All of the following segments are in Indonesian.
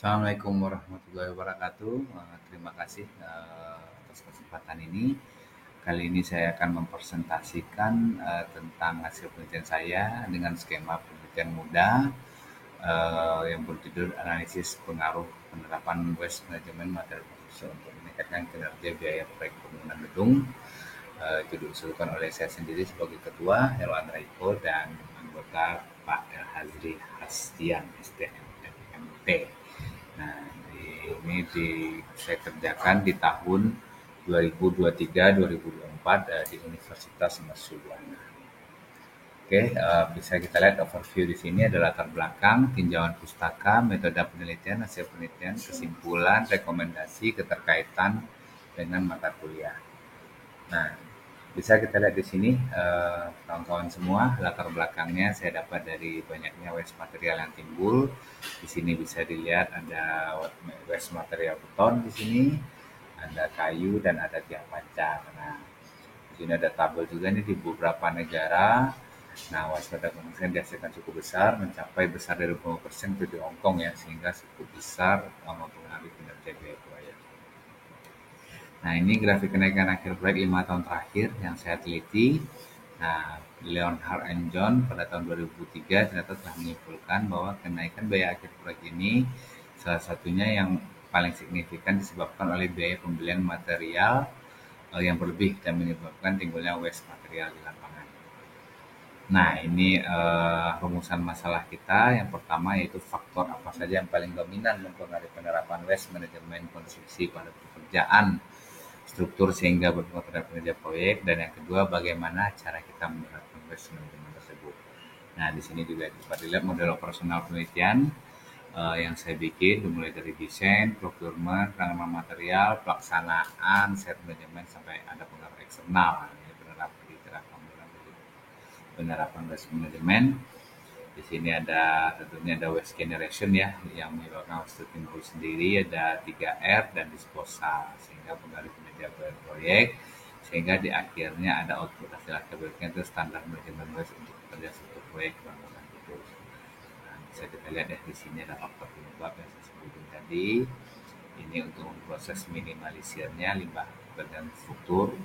Assalamualaikum warahmatullahi wabarakatuh. Terima kasih atas kesempatan ini. Kali ini saya akan mempresentasikan tentang hasil penelitian saya dengan skema penelitian mudah yang berjudul analisis pengaruh penerapan waste management material construction untuk meningkatkan kinerja biaya proyek pembangunan gedung. Itu diusulkan oleh saya sendiri sebagai ketua, Herwan Raiko, dan anggota Pak El Hazri Hastian, STMMT. Nah, saya kerjakan di tahun 2023-2024 di Universitas Mercubuana. Oke, bisa kita lihat overview di sini ada latar belakang, tinjauan pustaka, metode penelitian, hasil penelitian, kesimpulan, rekomendasi, keterkaitan dengan mata kuliah. Nah, bisa kita lihat di sini kawan-kawan semua, latar belakangnya saya dapat dari banyaknya waste material yang timbul. Di sini bisa dilihat ada waste material beton di sini, ada kayu dan ada tiang panjang. Nah, di sini ada tabel juga nih di beberapa negara. Nah, waste material konsumsi dihasilkan cukup besar, mencapai besar dari 20% itu di Hong Kong ya, sehingga cukup besar mempengaruhi kinerja biaya proyek. Nah, ini grafik kenaikan akhir proyek 5 tahun terakhir yang saya teliti. Nah, Leonhard and John pada tahun 2003 ternyata telah menyimpulkan bahwa kenaikan biaya akhir proyek ini salah satunya yang paling signifikan disebabkan oleh biaya pembelian material yang berlebih dan menyebabkan timbulnya waste material di lapangan. Nah, ini rumusan masalah kita. Yang pertama yaitu faktor apa saja yang paling dominan mempengaruhi penerapan waste manajemen konstruksi pada pekerjaan struktur sehingga berdampak terhadap kinerja proyek, dan yang kedua bagaimana cara kita menerapkan waste management tersebut. Nah, di sini juga dapat dilihat model operasional penelitian yang saya bikin dimulai dari desain, procurement, penanaman material, pelaksanaan, set manajemen sampai ada pengaruh eksternal. Ini penerapan waste management. Di sini tentunya ada waste generation ya, yang menyebabkan waste timbul sendiri, ada 3R dan disposal, sehingga pengaruh kinerja proyek, sehingga di akhirnya ada output hasil akhirnya itu standar manajemen waste untuk pekerjaan struktur proyek bangunan itu. Nah, bisa kita lihat ya di sini ada faktor penyebab yang saya sebutkan tadi. Ini untuk proses minimalisirnya limbah pekerjaan struktur.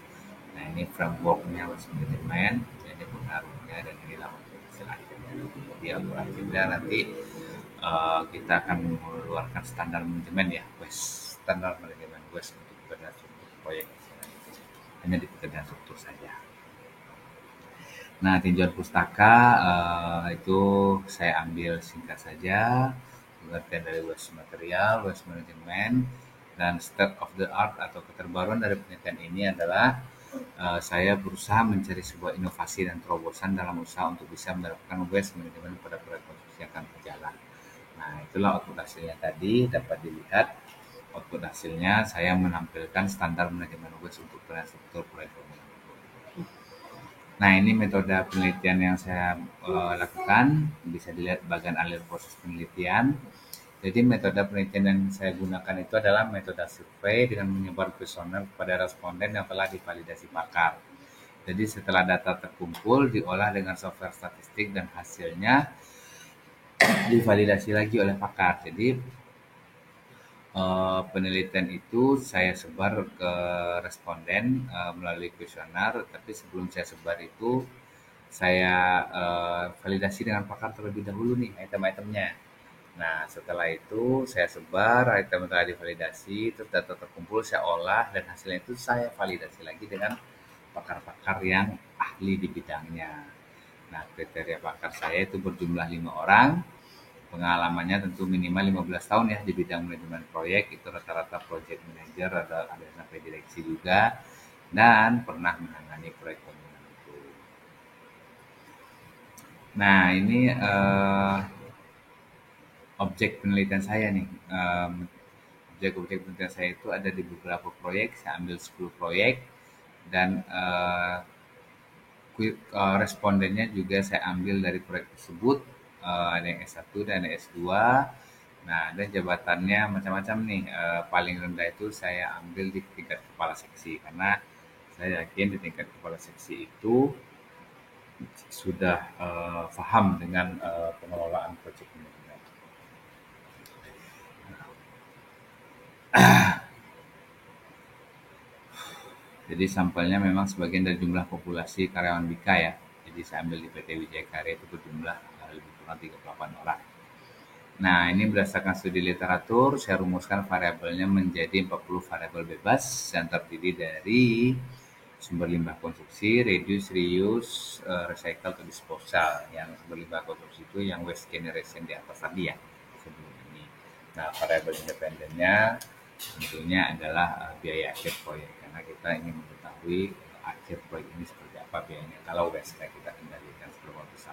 Nah, ini frameworknya waste management, ini pengaruhnya, dan inilah hasil akhirnya. Jadi akhirnya nanti kita akan mengeluarkan standar manajemen ya, waste, standar manajemen waste untuk pekerjaan struktur proyek. Hanya di pekerjaan struktur saja. Nah, tinjauan pustaka itu saya ambil singkat saja, pengertian dari waste material, waste management, dan state of the art atau keterbaruan dari penelitian ini adalah saya berusaha mencari sebuah inovasi dan terobosan dalam usaha untuk bisa menerapkan waste management pada proyek konstruksi yang akan berjalan. Nah, itulah output hasilnya tadi, dapat dilihat output hasilnya saya menampilkan standar manajemen waste untuk struktur proyek bangunan. Nah, ini metode penelitian yang saya lakukan, bisa dilihat bagian alir proses penelitian. Jadi metode penelitian yang saya gunakan itu adalah metode survei dengan menyebar kuesioner kepada responden yang telah divalidasi pakar. Jadi setelah data terkumpul, diolah dengan software statistik dan hasilnya divalidasi lagi oleh pakar. Jadi penelitian itu saya sebar ke responden melalui kuesioner, tapi sebelum saya sebar itu saya validasi dengan pakar terlebih dahulu nih item-itemnya. Nah, setelah itu saya sebar item yang telah divalidasi, terus data terkumpul saya olah, dan hasilnya itu saya validasi lagi dengan pakar-pakar yang ahli di bidangnya. Nah, kriteria pakar saya itu berjumlah 5 orang. Pengalamannya tentu minimal 15 tahun ya di bidang manajemen proyek, itu rata-rata project manager, ada sampai direksi juga, dan pernah menangani proyek bangunan itu. Nah, ini objek penelitian saya nih. Objek-objek penelitian saya itu ada di beberapa proyek, saya ambil 10 proyek, dan respondennya juga saya ambil dari proyek tersebut. Ada yang S1 dan ada S2. Nah, dan jabatannya macam-macam nih. Paling rendah itu saya ambil di tingkat kepala seksi, karena saya yakin di tingkat kepala seksi itu sudah paham dengan pengelolaan proyek manajemen. Jadi sampelnya memang sebagian dari jumlah populasi karyawan Bika ya. Jadi saya ambil di PT Wijaya Karya itu berjumlah lebih kurang 38 orang. Nah, ini berdasarkan studi literatur, saya rumuskan variabelnya menjadi 40 variabel bebas yang terdiri dari sumber limbah konsumsi, reduce, reuse, recycle, atau disposal. Yang sumber limbah konsumsi itu yang waste generation di atas tadi ya, sebelum ini. Nah, variabel independennya tentunya adalah biaya akhir proyek, karena kita ingin mengetahui akhir proyek ini seperti apa biayanya. Kalau waste kita kendalikan seberapa besar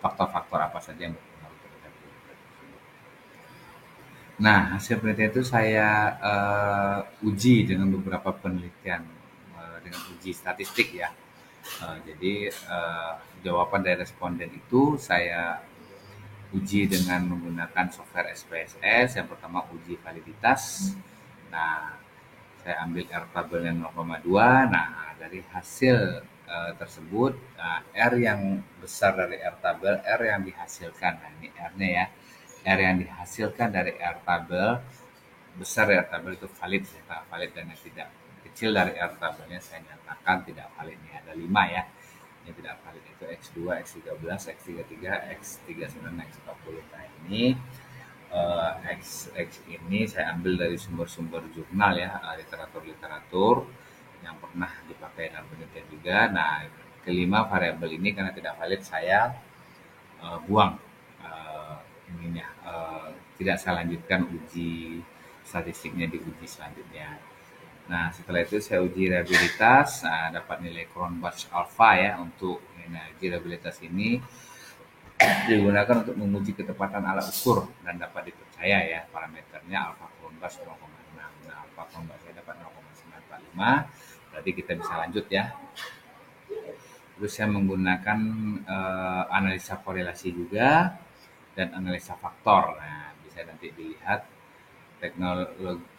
faktor-faktor apa saja yang berpengaruh terhadap proyek tersebut. Nah, hasil penelitian itu saya uji dengan beberapa penelitian dengan uji statistik ya. Jadi jawaban dari responden itu saya uji dengan menggunakan software SPSS. Yang pertama uji validitas. Nah, saya ambil R tabelnya 0,2. Nah, dari hasil tersebut, R yang besar dari R tabel, R yang dihasilkan. Nah, ini R-nya ya. R yang dihasilkan dari R tabel, besar dari R tabel itu valid, saya valid, dan yang tidak kecil dari R tabelnya saya nyatakan tidak valid. Ini ada 5 ya. Yang tidak valid itu X2, X13, X33, X39, X40. Nah, ini X ini saya ambil dari sumber-sumber jurnal ya, literatur-literatur yang pernah dipakai dalam penelitian juga. Nah, kelima variabel ini karena tidak valid saya buang ininya, tidak saya lanjutkan uji statistiknya di uji selanjutnya. Nah, setelah itu saya uji reliabilitas, dapat nilai Cronbach alpha ya untuk uji reliabilitas ini digunakan untuk menguji ketepatan alat ukur dan dapat dipercaya ya, parameternya alpha Cronbach 0,6. Nah, alpha Cronbach saya dapat 0,945, berarti kita bisa lanjut ya. Terus saya menggunakan analisa korelasi juga dan analisa faktor. Nah, bisa nanti dilihat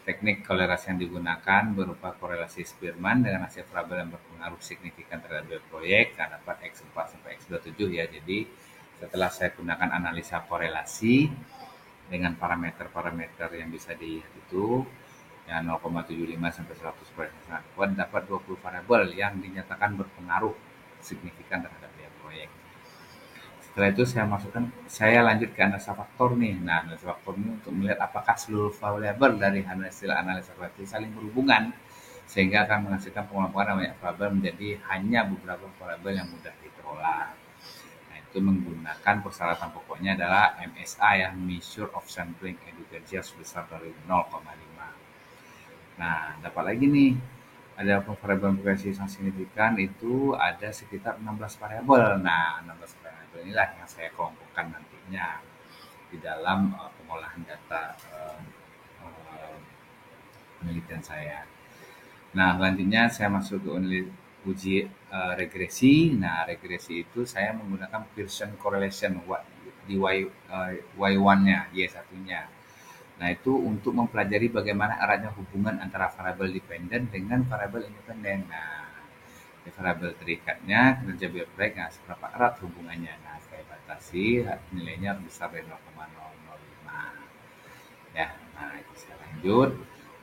teknik korelasi yang digunakan berupa korelasi Spearman dengan hasil variabel yang berpengaruh signifikan terhadap proyek. Nah, dapat X4 sampai X27 ya. Jadi setelah saya gunakan analisa korelasi dengan parameter-parameter yang bisa dilihat itu ya 0,75 sampai 100%, dapat 20 variabel yang dinyatakan berpengaruh signifikan terhadap biaya proyek. Setelah itu saya lanjut ke analisa faktor nih. Nah, analisa faktor ini untuk melihat apakah seluruh variabel dari hasil analisa faktor saling berhubungan sehingga akan menghasilkan pengelompokan banyak variabel menjadi hanya beberapa variabel yang mudah dikelola. Nah, itu menggunakan persyaratan pokoknya adalah MSA ya, Measure of Sampling Adequacy sebesar dari 0,5. Nah, dapat lagi nih, ada variabel frekuensi yang signifikan itu ada sekitar 16 variabel. Nah, 16 variabel inilah yang saya kelompokkan nantinya di dalam pengolahan data penelitian saya. Nah, selanjutnya saya masuk ke uji regresi. Nah, regresi itu saya menggunakan Pearson correlation di Y1-nya, Y1-nya. Nah, itu untuk mempelajari bagaimana eratnya hubungan antara variabel dependen dengan variabel independen. Nah, di variabel terikatnya kinerja biaya proyek, nah seberapa erat hubungannya. Nah, saya batasi nilainya besar dari 0,005. Ya, nah itu saya lanjut.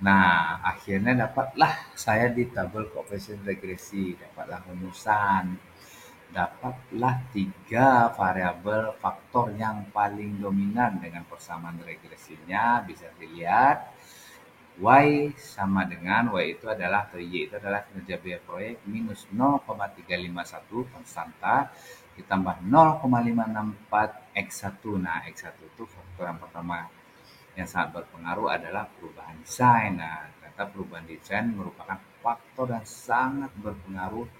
Nah, akhirnya dapatlah saya di tabel koefisien regresi, dapatlah rumusan. Dapatlah 3 variabel faktor yang paling dominan dengan persamaan regresinya. Bisa dilihat Y sama dengan Y itu adalah, atau Y itu adalah kinerja biaya proyek minus 0,351 konstanta ditambah 0,564 X1. Nah, X1 itu faktor yang pertama yang sangat berpengaruh adalah perubahan desain. Nah, ternyata perubahan desain merupakan faktor yang sangat berpengaruh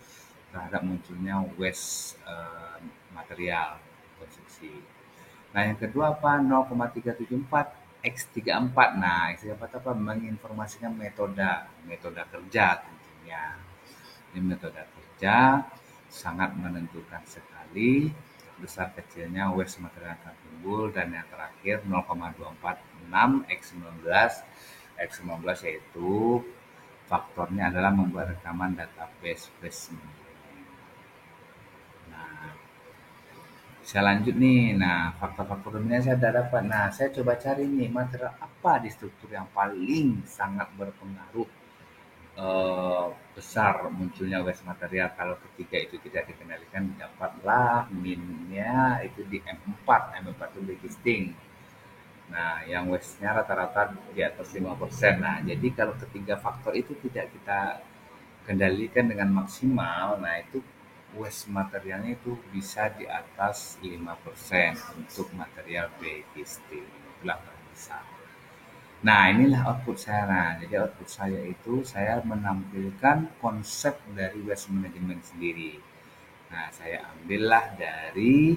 terhadap munculnya waste material konstruksi. Nah, yang kedua apa? 0,374 X34. Nah, X34 apa? Menginformasikan metode kerja tentunya. Ini metode kerja sangat menentukan sekali besar kecilnya waste material yang akan timbul. Dan yang terakhir 0,246 X19. X19 yaitu faktornya adalah membuat rekaman database. Nah, Saya lanjut nih. Nah, faktor-faktor dominan saya sudah dapat. Nah, saya coba cari nih material apa di struktur yang paling sangat berpengaruh besar munculnya waste material kalau ketiga itu tidak dikendalikan, dapatlah minnya itu di M4. M4 itu existing. Nah, yang waste-nya rata-rata di atas 5%. Nah, jadi kalau ketiga faktor itu tidak kita kendalikan dengan maksimal, nah itu waste materialnya itu bisa di atas 5% untuk material existing. Itulah besar. Nah, inilah output saya. Nah, jadi output saya itu saya menampilkan konsep dari waste management sendiri. Nah, saya ambillah dari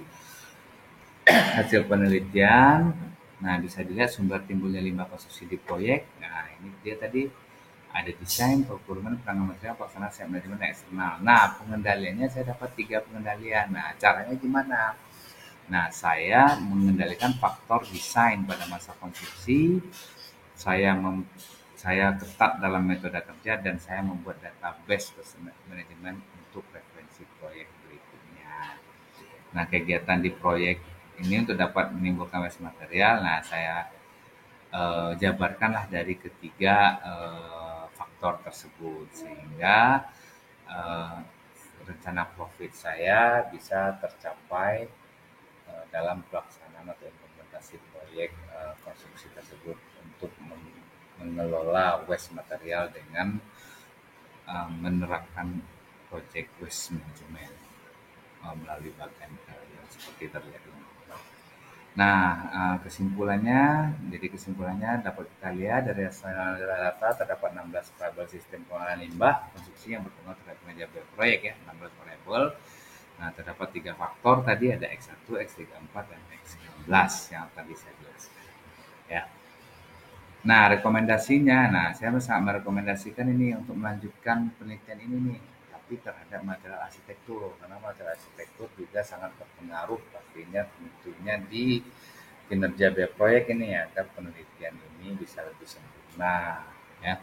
hasil penelitian. Nah, bisa dilihat sumber timbulnya limbah konsumsi di proyek. Nah, ini dia tadi ada desain, procurement, penanganan material, pelaksanaan site manajemen dan eksternal. Nah, pengendaliannya saya dapat 3 pengendalian. Nah, caranya gimana? Nah, saya mengendalikan faktor desain pada masa konstruksi, saya saya ketat dalam metode kerja dan saya membuat database manajemen untuk referensi proyek berikutnya. Nah, kegiatan di proyek ini untuk dapat menimbulkan waste material. Nah, saya jabarkanlah dari ketiga faktor tersebut sehingga eh, rencana profit saya bisa tercapai dalam pelaksanaan atau implementasi proyek konstruksi tersebut untuk mengelola waste material dengan menerapkan project waste management melalui bagian yang seperti terlihat ini. Nah, kesimpulannya dapat kita lihat dari hasil data terdapat 16 variabel sistem pengelolaan limbah konstruksi yang berpengaruh terhadap kinerja proyek ya, 16 variabel. Nah, terdapat 3 faktor tadi ada X1, X34 dan X16 yang tadi saya jelaskan ya. Nah, rekomendasinya, nah saya sangat merekomendasikan ini untuk melanjutkan penelitian ini nih, tapi terhadap material arsitektur, karena material arsitektur juga sangat berpengaruh pastinya tentunya di kinerja biaya proyek ini ya, agar penelitian ini bisa lebih sempurna ya.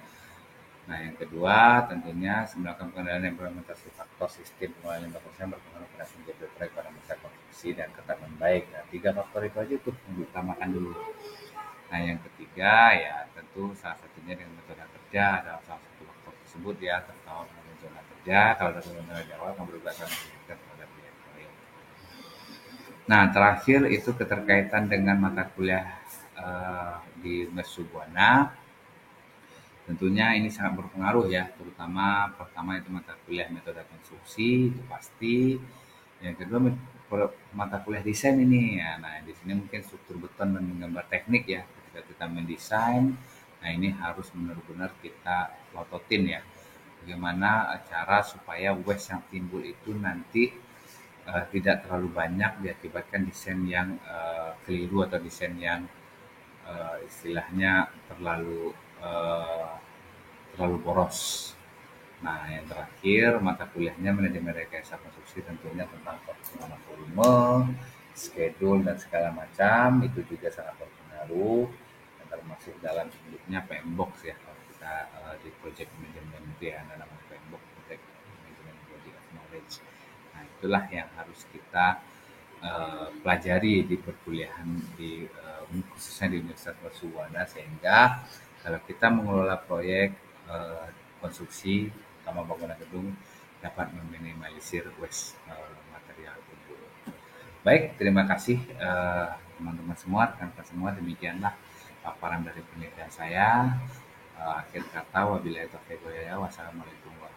Nah, yang kedua tentunya melakukan pengendalian implementasi faktor sistem pengelolaan limbah komersial yang berpengaruh pada kinerja proyek pada masa konstruksi dan ketahanan baik. Nah, 3 faktor itu aja tuh yang diutamakan dulu. Nah, yang ketiga ya tentu salah satunya dengan metode kerja dalam salah satu faktor tersebut ya, terutama dengan zona kerja. Kalau dari zona di awal berdasarkan terhadap biaya proyek. Nah, terakhir itu keterkaitan dengan mata kuliah di Universitas Buana. Tentunya ini sangat berpengaruh ya, terutama pertama itu mata kuliah metode konstruksi itu pasti. Yang kedua mata kuliah desain ini ya. Nah, di sini mungkin struktur beton dan menggambar teknik ya. Ketika kita mendesain, nah ini harus benar-benar kita plototin ya. Bagaimana cara supaya waste yang timbul itu nanti tidak terlalu banyak diakibatkan desain yang keliru atau desain yang istilahnya terlalu boros. Nah, yang terakhir mata kuliahnya manajemen rekayasa konstruksi tentunya tentang volume, schedule dan segala macam itu juga sangat berpengaruh dan termasuk dalam induknya PMBOK ya kalau kita di project management itu ya ada nama PMBOK project management body of knowledge. Nah, itulah yang harus kita pelajari di perkuliahan di khususnya di Universitas Mercubuana sehingga kalau kita mengelola proyek konstruksi utama bangunan gedung dapat meminimalisir waste material itu. Baik, terima kasih teman-teman semua, rekan-rekan semua. Demikianlah paparan dari penelitian saya. Akhir kata, wabillahi taufiq wal hidayah. Wassalamualaikum warahmatullahi wabarakatuh.